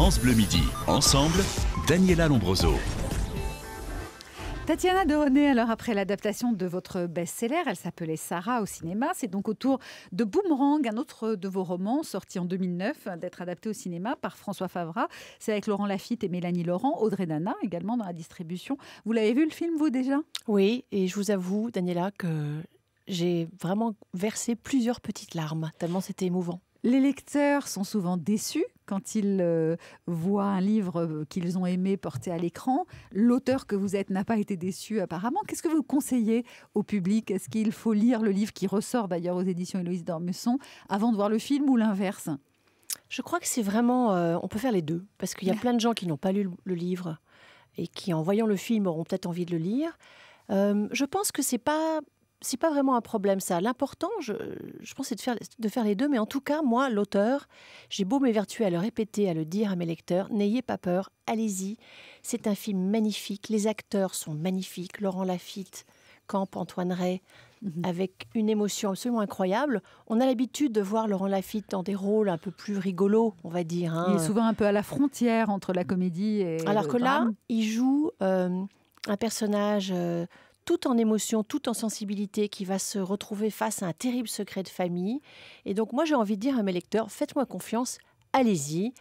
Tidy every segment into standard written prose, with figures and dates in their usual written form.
France Bleu Midi. Ensemble, Daniela Lombroso. Tatiana de René, alors après l'adaptation de votre best-seller, elle s'appelait Sarah au cinéma. C'est donc au tour de Boomerang, un autre de vos romans sorti en 2009, d'être adapté au cinéma par François Favras. C'est avec Laurent Lafitte et Mélanie Laurent, Audrey Dana également dans la distribution. Vous l'avez vu le film, vous, déjà ? Oui, et je vous avoue, Daniela, que j'ai vraiment versé plusieurs petites larmes, tellement c'était émouvant. Les lecteurs sont souvent déçus quand ils voient un livre qu'ils ont aimé porté à l'écran. L'auteur que vous êtes n'a pas été déçu apparemment. Qu'est-ce que vous conseillez au public ? Est-ce qu'il faut lire le livre qui ressort d'ailleurs aux éditions Héloïse d'Ormesson avant de voir le film ou l'inverse ? Je crois que c'est vraiment... on peut faire les deux, parce qu'il y a plein de gens qui n'ont pas lu le livre et qui, en voyant le film, auront peut-être envie de le lire. Je pense que c'est pas vraiment un problème, ça. L'important, je pense, c'est de faire les deux. Mais en tout cas, moi, l'auteur, j'ai beau m'évertuer à le répéter, à le dire à mes lecteurs, n'ayez pas peur, allez-y. C'est un film magnifique. Les acteurs sont magnifiques. Laurent Lafitte, Camp, Antoine Rey, avec une émotion absolument incroyable. On a l'habitude de voir Laurent Lafitte dans des rôles un peu plus rigolos, on va dire. Il est souvent un peu à la frontière entre la comédie et alors le que là, drame. il joue un personnage... tout en émotion, tout en sensibilité, qui va se retrouver face à un terrible secret de famille. Et donc, moi, j'ai envie de dire à mes lecteurs, faites-moi confiance, allez-y,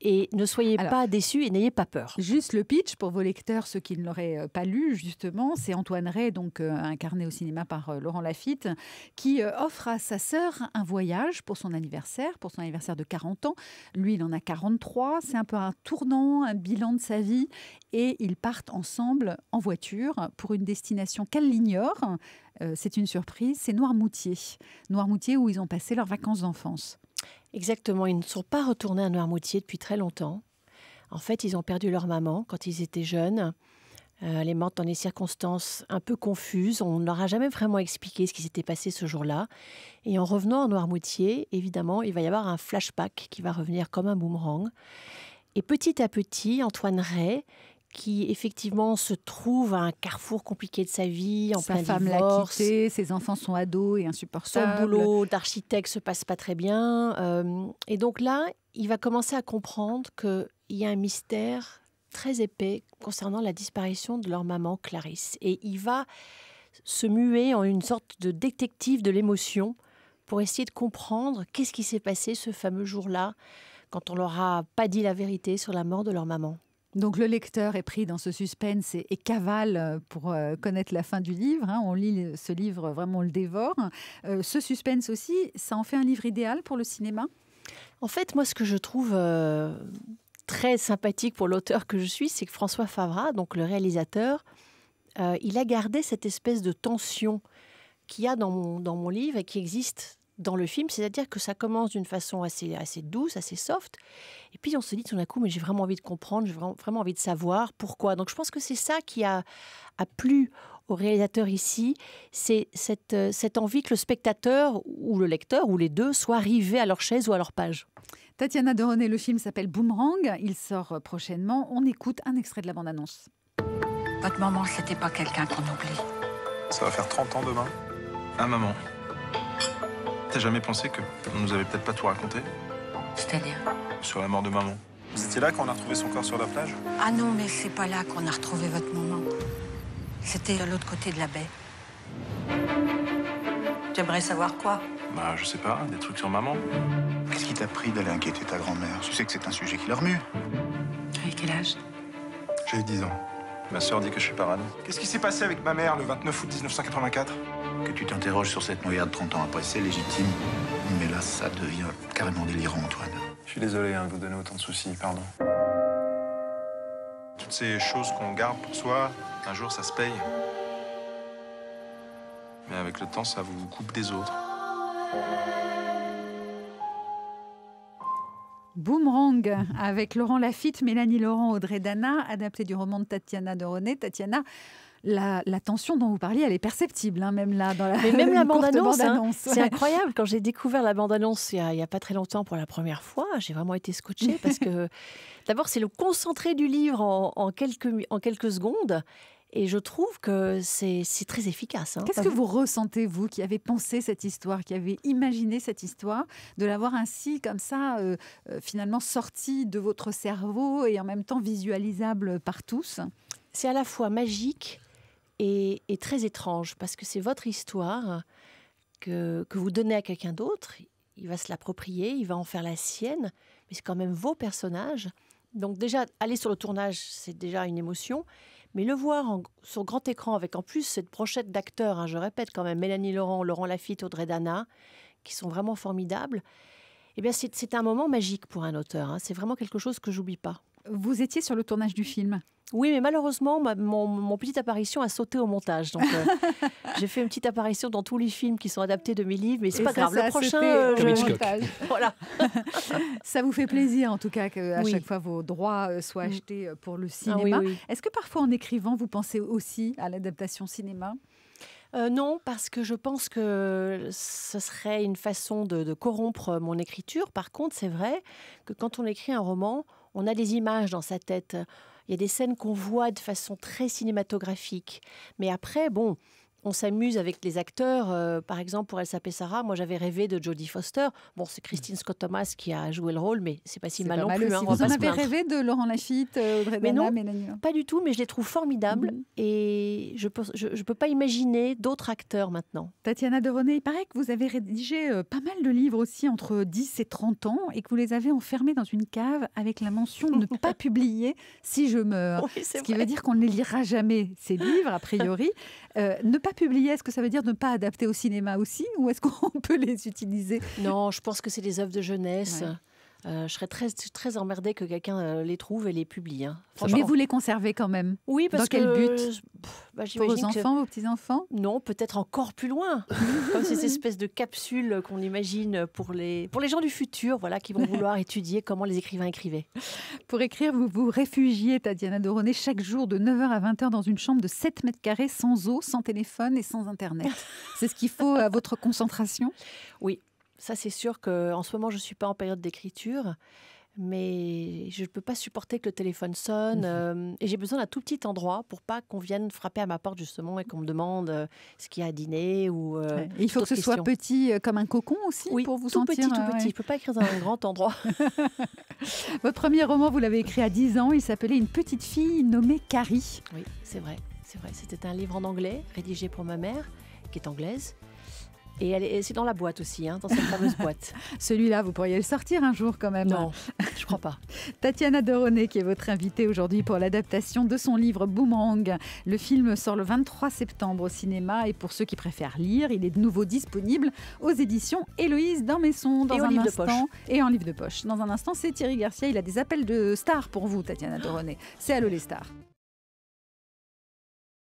et ne soyez pas déçus et n'ayez pas peur. Juste le pitch pour vos lecteurs, ceux qui ne l'auraient pas lu, justement, c'est Antoine Rey, donc incarné au cinéma par Laurent Lafitte, qui offre à sa sœur un voyage pour son anniversaire de 40 ans. Lui, il en a 43. C'est un peu un tournant, un bilan de sa vie. Et ils partent ensemble en voiture pour une destination qu'elle ignore. C'est une surprise, c'est Noirmoutier. Noirmoutier où ils ont passé leurs vacances d'enfance. Exactement, ils ne sont pas retournés à Noirmoutier depuis très longtemps. En fait, ils ont perdu leur maman quand ils étaient jeunes. Elle est morte dans des circonstances un peu confuses. On ne leur a jamais vraiment expliqué ce qui s'était passé ce jour-là. Et en revenant à Noirmoutier, évidemment, il va y avoir un flashback qui va revenir comme un boomerang. Et petit à petit, Antoine Rey, qui effectivement se trouve à un carrefour compliqué de sa vie, en plein divorce. Sa femme l'a quitté, ses enfants sont ados et insupportables. Son boulot d'architecte se passe pas très bien. Et donc là, il va commencer à comprendre qu'il y a un mystère très épais concernant la disparition de leur maman Clarisse. Et il va se muer en une sorte de détective de l'émotion pour essayer de comprendre qu'est-ce qui s'est passé ce fameux jour-là, quand on leur a pas dit la vérité sur la mort de leur maman. Donc le lecteur est pris dans ce suspense et cavale pour connaître la fin du livre. On lit ce livre, vraiment on le dévore. Ce suspense aussi, ça en fait un livre idéal pour le cinéma ? En fait, moi ce que je trouve très sympathique pour l'auteur que je suis, c'est que François Favras, donc le réalisateur, il a gardé cette espèce de tension qu'il y a dans mon livre et qui existe dans le film, c'est-à-dire que ça commence d'une façon assez douce, assez soft, et puis on se dit tout d'un coup, mais j'ai vraiment envie de comprendre, j'ai vraiment envie de savoir pourquoi. Donc je pense que c'est ça qui a plu au réalisateur ici, c'est cette envie que le spectateur ou le lecteur, ou les deux, soient arrivés à leur chaise ou à leur page. Tatiana de René, le film s'appelle Boomerang, il sort prochainement. On écoute un extrait de la bande-annonce. Votre maman, c'était pas quelqu'un qu'on oublie. Ça va faire 30 ans demain. Ah maman, t'as jamais pensé qu'on nous avait peut-être pas tout raconté ? C'est-à-dire ? Sur la mort de maman. Vous étiez là quand on a retrouvé son corps sur la plage ? Ah non, mais c'est pas là qu'on a retrouvé votre maman. C'était de l'autre côté de la baie. Tu aimerais savoir quoi ? Bah je sais pas, des trucs sur maman. Qu'est-ce qui t'a pris d'aller inquiéter ta grand-mère ? Tu sais que c'est un sujet qui la remue. Avec quel âge ? J'ai 10 ans. Ma sœur dit que je suis parano. Qu'est-ce qui s'est passé avec ma mère le 29 août 1984 ? Que tu t'interroges sur cette noyade 30 ans après, c'est légitime. Mais là, ça devient carrément délirant, Antoine. Je suis désolé de vous donner autant de soucis, pardon. Toutes ces choses qu'on garde pour soi, un jour ça se paye. Mais avec le temps, ça vous coupe des autres. Boomerang, avec Laurent Lafitte, Mélanie Laurent, Audrey Dana, adapté du roman de Tatiana de René. Tatiana, la tension dont vous parliez, elle est perceptible, même là, dans la, même la bande-annonce. Ouais. C'est incroyable. Quand j'ai découvert la bande-annonce il y a pas très longtemps pour la première fois, j'ai vraiment été scotchée parce que, d'abord, c'est le concentré du livre en quelques secondes. Et je trouve que c'est très efficace. Qu'est-ce que vous ressentez, vous, qui avez pensé cette histoire, qui avez imaginé cette histoire, de l'avoir ainsi, comme ça, finalement sortie de votre cerveau et en même temps visualisable par tous? C'est à la fois magique et très étrange, parce que c'est votre histoire que vous donnez à quelqu'un d'autre. Il va se l'approprier, il va en faire la sienne, mais c'est quand même vos personnages. Donc déjà, aller sur le tournage, c'est déjà une émotion. Mais le voir sur grand écran, avec en plus cette brochette d'acteurs, je répète quand même, Mélanie Laurent, Laurent Lafitte, Audrey Dana, qui sont vraiment formidables, eh bien c'est un moment magique pour un auteur. C'est vraiment quelque chose que j'oublie pas. Vous étiez sur le tournage du film? Oui, mais malheureusement, mon petite apparition a sauté au montage. Donc, j'ai fait une petite apparition dans tous les films qui sont adaptés de mes livres, mais c'est pas grave. Le prochain, voilà. Ça vous fait plaisir, en tout cas, qu'à chaque fois vos droits soient achetés pour le cinéma. Oui. Est-ce que parfois, en écrivant, vous pensez aussi à l'adaptation cinéma? Non, parce que je pense que ce serait une façon de corrompre mon écriture. Par contre, c'est vrai que quand on écrit un roman, on a des images dans sa tête. Il y a des scènes qu'on voit de façon très cinématographique. Mais après, bon, on s'amuse avec les acteurs. Par exemple, pour Elsa Pessara, moi, j'avais rêvé de Jodie Foster. Bon, c'est Christine Scott Thomas qui a joué le rôle, mais c'est pas si mal non plus. Vous en avez rêvé de Laurent Lafitte, Audrey Dana, Mélanie? Pas du tout, mais je les trouve formidables. Et je peux pas imaginer d'autres acteurs maintenant. Tatiana de René, il paraît que vous avez rédigé pas mal de livres aussi entre 10 et 30 ans et que vous les avez enfermés dans une cave avec la mention de ne pas publier si je meurs. Oui, ce qui veut dire qu'on ne les lira jamais, ces livres, a priori. Ne pas publier, est-ce que ça veut dire ne pas adapter au cinéma aussi, ou est-ce qu'on peut les utiliser? Non, je pense que c'est des œuvres de jeunesse. Ouais. Je serais très emmerdée que quelqu'un les trouve et les publie. Mais vous les conservez quand même? Oui, parce que... Dans quel but? Pour vos enfants, vos petits-enfants? Non, peut-être encore plus loin. Comme ces espèces de capsules qu'on imagine pour les gens du futur, voilà, qui vont vouloir étudier comment les écrivains écrivaient. Pour écrire, vous vous réfugiez, Tatiana de René, chaque jour de 9h à 20h dans une chambre de 7 mètres carrés, sans eau, sans téléphone et sans Internet. C'est ce qu'il faut à votre concentration? Oui. Ça, c'est sûr qu'en ce moment, je ne suis pas en période d'écriture, mais je ne peux pas supporter que le téléphone sonne. Et j'ai besoin d'un tout petit endroit pour pas qu'on vienne frapper à ma porte, justement, et qu'on me demande ce qu'il y a à dîner. Ou, il faut que ce soit petit comme un cocon aussi, pour vous sentir... Oui, tout petit. Je ne peux pas écrire dans un grand endroit. Votre premier roman, vous l'avez écrit à 10 ans. Il s'appelait Une petite fille nommée Carrie. Oui, c'est vrai. C'était un livre en anglais, rédigé pour ma mère, qui est anglaise. Et c'est dans la boîte aussi, dans cette fameuse boîte. Celui-là, vous pourriez le sortir un jour quand même. Non, je crois pas. Tatiana de René, qui est votre invitée aujourd'hui pour l'adaptation de son livre Boomerang. Le film sort le 23 septembre au cinéma et pour ceux qui préfèrent lire, il est de nouveau disponible aux éditions Héloïse d'Ormesson. Et en livre de poche. Et en livre de poche. Dans un instant, c'est Thierry Garcia. Il a des appels de stars pour vous, Tatiana de René. C'est Allô les stars.